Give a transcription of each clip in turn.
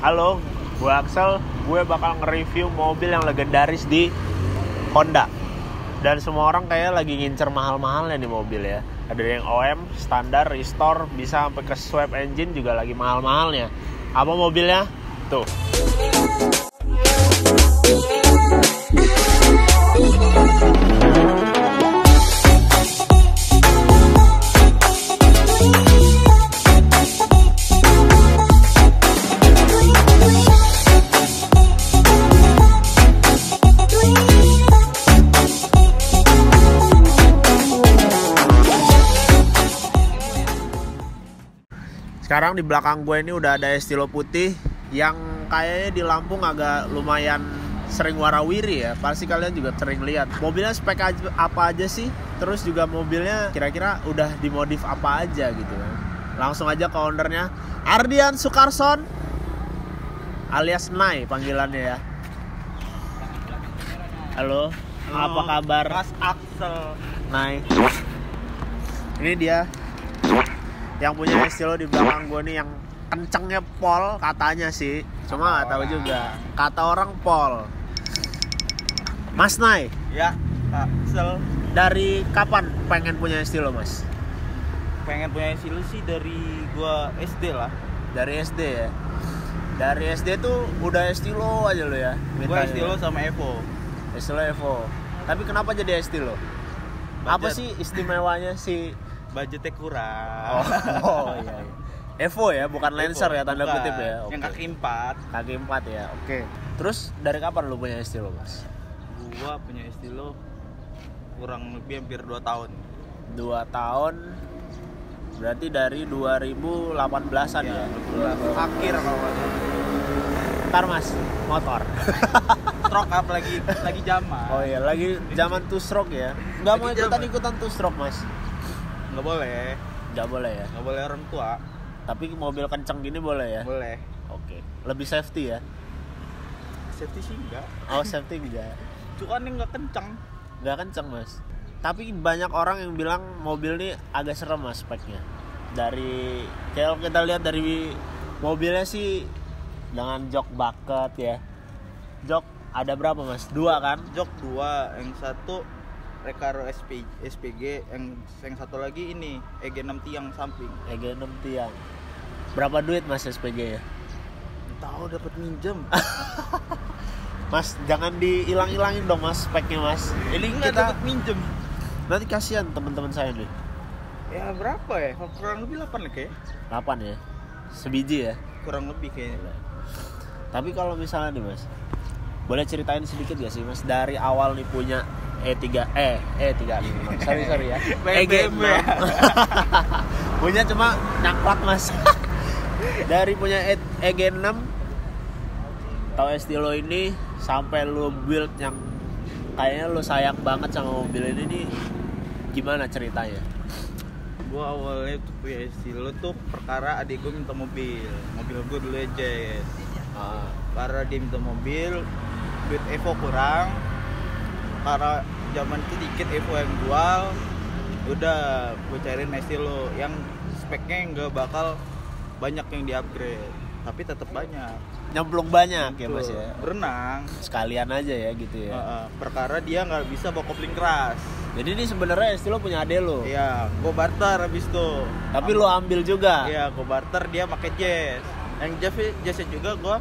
Halo, gue Axel. Gue bakal nge-review mobil yang legendaris di Honda. Dan semua orang kayak lagi ngincer mahal-mahalnya nih mobil ya. Ada yang OM, standar, restore, bisa sampai ke swap engine juga lagi mahal-mahalnya. Apa mobilnya? Tuh. Sekarang di belakang gue ini udah ada Estilo putih yang kayaknya di Lampung agak lumayan sering warawiri ya. Pasti kalian juga sering lihat. Mobilnya spek apa aja sih? Terus juga mobilnya kira-kira udah dimodif apa aja gitu. Langsung aja ke ownernya, Ardian Sukarson alias Nay panggilannya ya. Halo, apa kabar? Mas Axel. Nay. Ini dia yang punya Estilo di belakang gue nih, yang kencengnya pol katanya sih, cuma nggak tahu juga. Kata orang pol. Mas Nay, Ya, Axel. dari kapan pengen punya Estilo mas? Pengen punya Estilo sih dari gua SD lah. Dari SD ya. Dari SD tuh udah Estilo aja lo ya. Gua Estilo sama Evo. Estilo Evo. Tapi kenapa jadi Estilo? Apa sih istimewanya sih? Budgetnya kurang. Oh iya. Evo ya, bukan Lancer ya, tanda bukan. kutip ya. Yang kaki 4. Kaki 4 ya, oke. Terus dari kapan lu punya Estilo mas? Gua punya Estilo kurang lebih hampir 2 tahun. 2 tahun, berarti dari 2018an ya? Akhir kalau Ntar mas, motor. stroke up lagi zaman. Oh iya, lagi zaman two stroke ya? Nggak mau Lagi ikutan two stroke mas? Nggak boleh. Nggak boleh ya? Nggak boleh orang tua. Tapi mobil kenceng gini boleh ya? Boleh. Oke, lebih safety ya? Safety sih enggak. Oh safety enggak? Cuman ini nggak kencang. Nggak kenceng mas. Tapi banyak orang yang bilang mobil ini agak serem mas speknya. Dari kalau kita lihat dari mobilnya sih dengan jok bucket ya. Jok ada berapa mas? 2 kan? Jok 2, yang satu Recaro SPG, yang satu lagi ini EG6 tiang samping. EG6 tiang. Berapa duit mas SPG ya? Tahu dapat minjem. Mas jangan dihilang-hilangin dong mas speknya mas. Ini nggak dapat minjem. Nanti kasihan teman-teman saya nih. Ya berapa ya? Kurang lebih 8 lah kayak. 8 ya? Sebiji ya? Kurang lebih kayaknya. Tapi kalau misalnya nih mas, boleh ceritain sedikit gak sih mas dari awal nih punya E35 sorry ya EG6 punya cuma nyaklat mas. Dari punya EG6 tahu Estilo ini sampai lu build yang kayaknya lu sayang banget sama mobil ini nih, gimana ceritanya? Gua awalnya tuh punya Estilo tuh perkara adik gue minta mobil gue dulu aja ya. Karena dia minta mobil, duit Evo kurang, karena zaman itu dikit Evo yang jual, udah gue cariin Estilo yang speknya nggak bakal banyak yang di-upgrade, tapi tetap banyak. Nyemplung banyak ya mas ya? Berenang Sekalian aja ya gitu ya? Perkara dia nggak bisa bawa kopling keras. Jadi ini sebenarnya Estilo punya ade lo? Iya, gue barter habis itu. Tapi lo ambil juga? Iya, gue barter, dia pakai jazz. Yang jazznya juga gue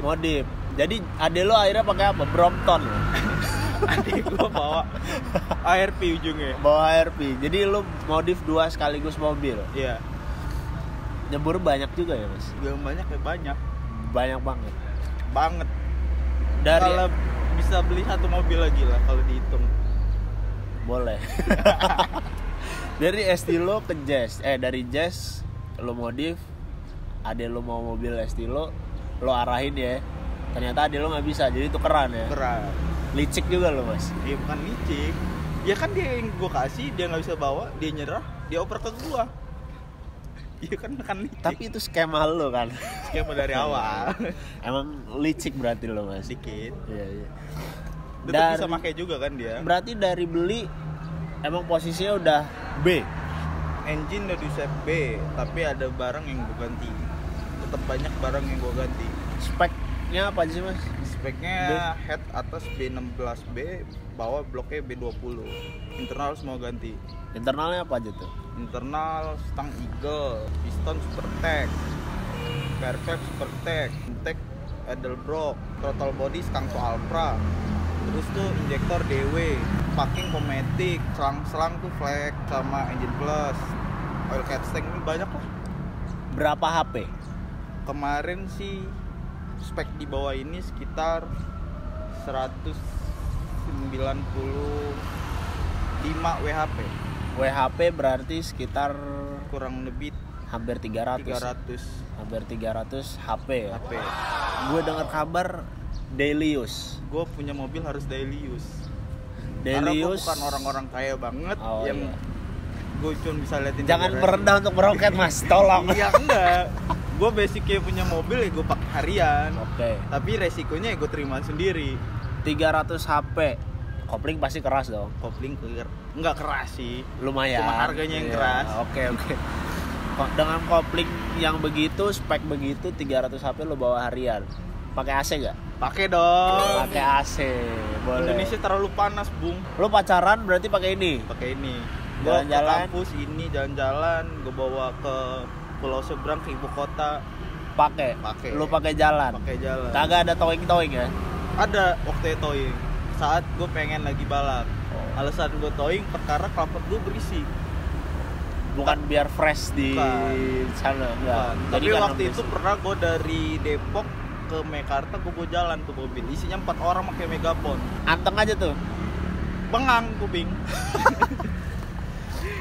modif. Jadi ade lo akhirnya pakai apa? Brompton. Adik gue bawa ARP ujungnya. Bawa ARP. Jadi lo modif 2 sekaligus mobil. Iya. Nyebur banyak juga ya mas? Gak banyak ya, banyak. Banyak banget. Dari Kalau bisa beli 1 mobil lagi lah kalau dihitung. Boleh. Dari Estilo ke Jazz. Dari Jazz lo modif, ade lo mau mobil Estilo, lo arahin ya. Ternyata ade lo nggak bisa, jadi tukeran ya. Keren. Licik juga lo mas. Iya bukan licik. Ya kan dia yang gue kasih, dia nggak bisa bawa, dia nyerah, dia oper ke gue. Iya kan licik. Tapi itu skema lo kan. Skema dari awal. Emang licik berarti lo mas. Dikit. Iya. Tetap bisa pakai juga kan dia. Berarti dari beli emang posisinya udah B. Engine udah di set B, tapi ada barang yang gue ganti. tetap banyak barang yang gue ganti. Speknya apa aja sih mas? Speknya head atas B16B, bawah bloknya B20. Internal semua ganti. Internalnya apa aja tuh? Internal stang Eagle, piston Supertech, Fairfax Supertech, intake Edelbrock, throttle body Skangso Alpra. Terus tuh injektor DW, packing Cometic, selang-selang tuh flex sama engine plus, oil catstank, ini banyak lah. Berapa HP? Kemarin sih spek di bawah ini sekitar 195 WHP. WHP berarti sekitar Kurang lebih hampir 300. 300 Hampir 300 HP ya. HP. Gue dengar kabar daily use. Gue punya mobil harus daily use. Daily Karena gue use. bukan orang-orang kaya banget Oh, yang iya. gue cuma bisa liatin. Jangan di garasi. merendah untuk meroket mas, tolong. Iya enggak. Gue basicnya punya mobil ya gue pakai harian. Oke. Tapi resikonya ya gue terima sendiri. 300 HP. Kopling pasti keras dong. Kopling enggak keras sih. Lumayan. Cuma harganya yang Iya, keras. Oke. Dengan kopling yang begitu, spek begitu, 300 HP lo bawa harian. Pakai AC gak? Pakai dong. Pakai AC. Boleh. Indonesia terlalu panas, Bung. Lo pacaran berarti pakai ini. Pakai ini. Gue ke Jalan-jalan. kampus ini jalan-jalan, gue bawa ke pulau seberang ke ibu kota. Pakai. Pakai. Lo pakai jalan. Pakai jalan. Kagak ada towing ya? Ada waktu itu towing. Saat gue pengen lagi balap. Alasan gue towing perkara knalpot gue berisi. Bukan biar fresh di sana enggak. Tapi karena waktu itu berisik. pernah gue dari Depok ke Mekarta, gue jalan tuh mobil. Isinya 4 orang pakai megapon. Anteng aja tuh. Bengang kuping.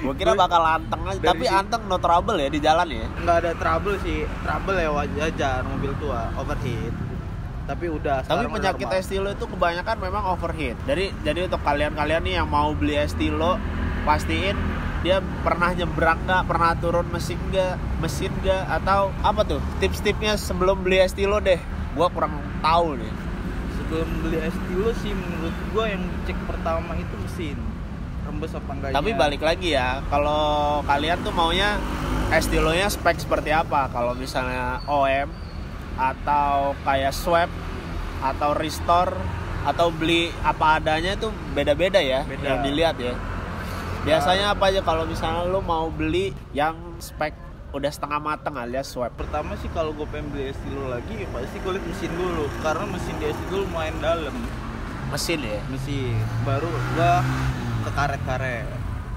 Gua kira bakal anteng aja, Dari tapi anteng no trouble ya di jalan ya. Nggak ada trouble sih. Trouble ya wajar, mobil tua overheat. Tapi udah. Tapi sekarang penyakit normal. Estilo itu kebanyakan memang overheat. Jadi untuk kalian-kalian nih yang mau beli Estilo, pastiin dia pernah nyebrang nggak, pernah turun mesin nggak, atau apa tuh tips-tipsnya sebelum beli Estilo deh. Gua kurang tahu nih. Sebelum beli Estilo sih menurut gua yang cek pertama itu mesin. Rembes apa enggaknya. Tapi balik lagi ya, kalau kalian tuh maunya Estilonya spek seperti apa? Kalau misalnya OM atau kayak swap atau restore atau beli apa adanya itu beda-beda ya. Beda. Yang dilihat ya. Biasanya apa aja kalau misalnya lu mau beli yang spek udah setengah mateng alias swap? Pertama sih kalau gue pengen beli Estilo lagi ya pasti gue liat mesin dulu. Karena mesin di Estilo lumayan dalam. Mesin ya? Mesin. Baru gue ke karet-karet.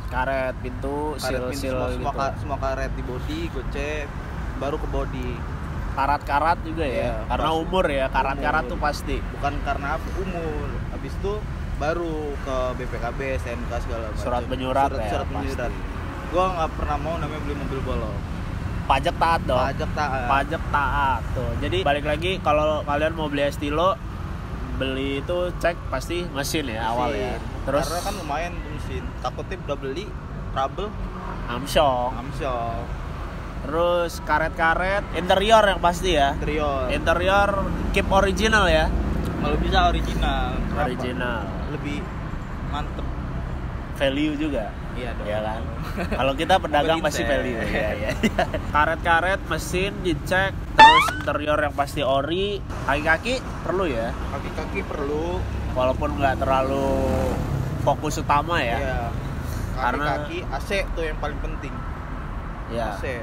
Karet, pintu, sil-sil gitu. Semua karet di body gue cek. Baru ke body. Karat-karat juga ya? Iya, Karena pasti. umur ya, karat-karat Umur. tuh pasti. Bukan karena apa, umur. Habis itu baru ke BPKB, SNK segala macam. Surat menyurat ya, Surat menyurat. pasti. Gue nggak pernah mau namanya beli mobil bolong. Pajak taat dong. Pajak taat. Tuh. Jadi balik lagi kalau kalian mau beli Estilo, beli itu cek pasti mesin ya awal ya. Terus Karena kan lumayan tuh mesin. Takutnya udah beli trouble, amsyong. Terus karet-karet, interior yang pasti ya. Interior keep original ya. Kalau bisa original. Kenapa? Original. Lebih mantep. Value juga. Iya dong. Iya kan. Kalau kita pedagang pasti Berintek. value. Iya. Karet-karet, mesin dicek, terus interior yang pasti ori, kaki-kaki perlu ya. Kaki-kaki perlu. Walaupun nggak terlalu fokus utama ya. Iya. Karena- Kaki-kaki AC tuh yang paling penting. Ya. AC.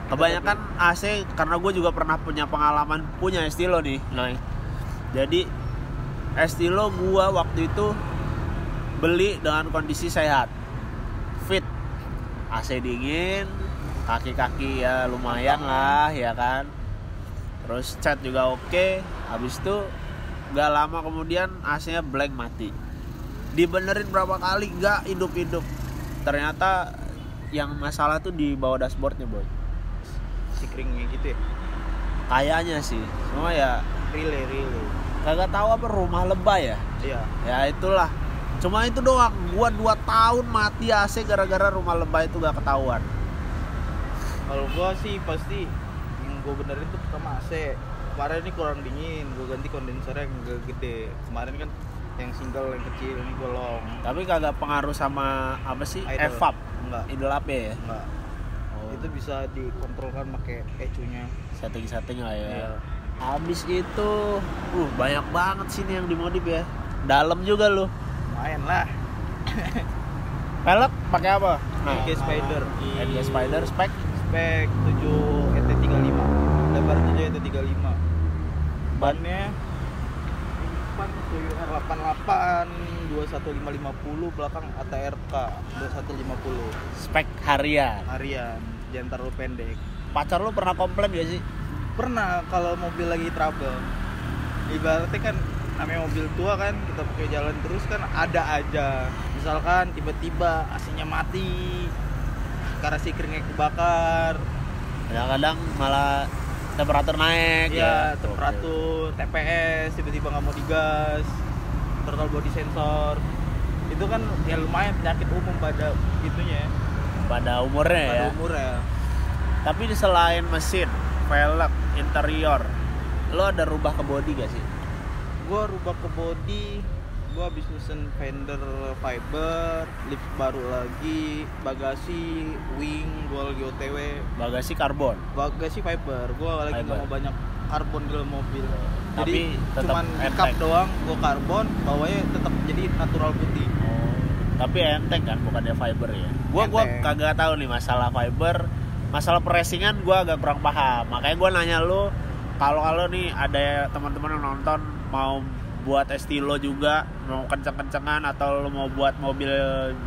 Kebanyakan AC karena gue juga pernah punya pengalaman punya Estilo nih, Noy. Jadi Estilo gue waktu itu beli dengan kondisi sehat, fit, AC dingin, kaki-kaki ya lumayan lah ya kan. Terus cat juga oke. Habis itu gak lama kemudian AC-nya blank mati. Dibenerin berapa kali gak hidup-hidup. Ternyata yang masalah tuh di bawah dashboardnya boy. Sikringnya gitu ya. Kayaknya sih, cuma ya Relay. kagak tahu apa rumah lebay ya. Iya. Ya itulah. Cuma itu doang. Gua 2 tahun mati AC gara-gara rumah lebay itu gak ketahuan. Kalau gua sih pasti yang gua benerin tuh pertama AC. Kemarin ini kurang dingin, gua ganti kondensernya yang gede. Kemarin kan yang single yang kecil, ini gua long. Tapi kagak pengaruh sama apa sih? Idle. Evap. Enggak. Idle apa ya? Enggak. Oh. Itu bisa dikontrolkan pakai ECU-nya. setting lah ya. Iya. Habis itu banyak banget sini yang dimodif ya. Dalam juga lu. Lumayan lah. Pelek pakai apa? NG Spider. NG Spider spek 7 ET35. Lebar 7 ET35. Bannya depan Toyota 88 21550, belakang ATRK 2150. spek harian. Jangan terlalu pendek. Pacar lu pernah komplain gak sih? Pernah kalau mobil lagi trouble. Ibaratnya kan namanya mobil tua kan, kita pakai jalan terus kan ada aja. Misalkan tiba-tiba AC-nya mati, karasi keringnya kebakar. Kadang-kadang malah temperatur naik Ya, temperatur, TPS tiba-tiba nggak mau digas, throttle body sensor. Itu kan ya lumayan penyakit umum pada itunya, pada umurnya ya. Tapi selain mesin, velg, interior, lo ada rubah ke body gak sih? Gua rubah ke body, gua habis mesen fender fiber, lift baru lagi, bagasi, wing, gua lagi OTW. Bagasi karbon. Bagasi fiber, gua lagi nggak mau banyak karbon di dalam mobil. Tapi jadi cuman cup doang, gua karbon, bawahnya tetap jadi natural putih. Oh, tapi enteng kan, bukannya fiber ya? Gua kagak tahu nih masalah fiber, masalah presingan gua agak kurang paham. Makanya gua nanya lu, kalau nih ada teman-teman yang nonton mau buat estilo juga, mau kenceng-kencengan atau lu mau buat mobil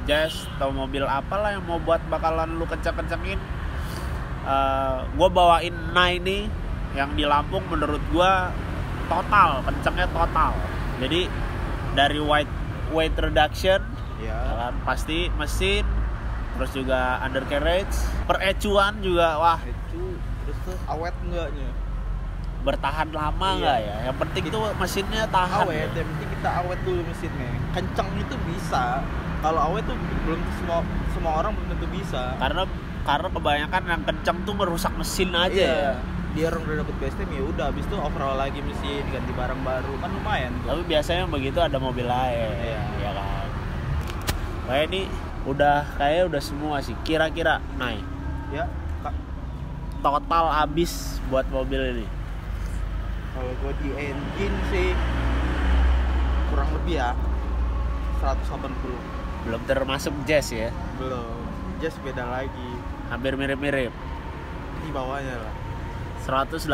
jazz atau mobil apalah yang mau buat bakalan lu kenceng-kencengin, gue bawain ini yang di Lampung menurut gue total, kencengnya total. Jadi dari weight reduction ya kan, pasti mesin, terus juga undercarriage, perecuan juga, wah terus tuh awet enggaknya, bertahan lama nggak ya? Yang penting tuh mesinnya tahan. Awet, yang penting kita awet dulu mesinnya. Kenceng itu bisa, kalau awet tuh belum semua orang belum tentu bisa. Karena kebanyakan yang kenceng tuh merusak mesin aja ya. Dia orang udah dapet BSTM ya udah, habis itu overhaul lagi mesin, ganti barang baru kan lumayan tuh. Tapi biasanya begitu ada mobil lain, ya kan. Kayak ini udah semua sih. Kira-kira naik. Ya, total habis buat mobil ini. Kalau gue di engine sih kurang lebih ya 180. Belum termasuk jazz ya? Belum, jazz beda lagi. Hampir mirip-mirip. Di bawahnya lah. 180,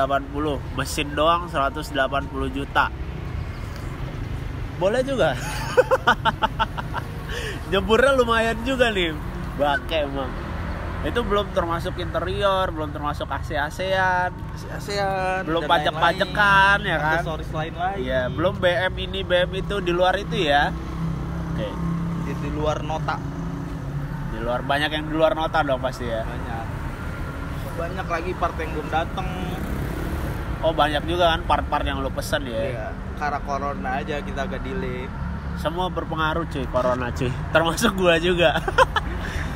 mesin doang 180 juta. Boleh juga. Jemurnya lumayan juga nih. Bake emang. Itu belum termasuk interior, belum termasuk AC-AC-an, belum pajak-pajakan ya kan. Aksesoris lain lagi. Iya, belum BM ini, BM itu, di luar itu ya. Oke. Di luar nota. Di luar, banyak yang di luar nota dong pasti ya. Banyak lagi part yang belum datang. Oh, banyak juga kan part-part yang lu pesen ya. Iya, karena corona aja kita agak delay. Semua berpengaruh cuy, corona cuy. Termasuk gua juga.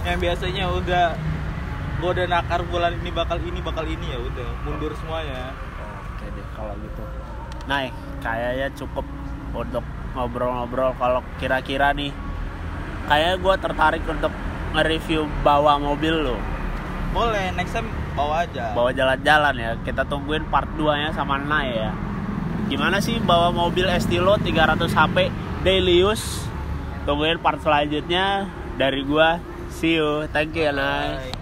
Yang biasanya gua udah nakar bulan ini bakal ini ya udah mundur semuanya. Oke deh kalau gitu. Nah, kayaknya cukup untuk ngobrol-ngobrol. Kalau kira-kira nih, kayaknya gue tertarik untuk nge-review bawa mobil lo. Boleh, next time bawa aja. Bawa jalan-jalan ya. Kita tungguin part 2-nya sama Nay ya. Gimana sih bawa mobil Estilo 300 HP daily use? Tungguin part selanjutnya dari gua. See you. Thank you ya Nay.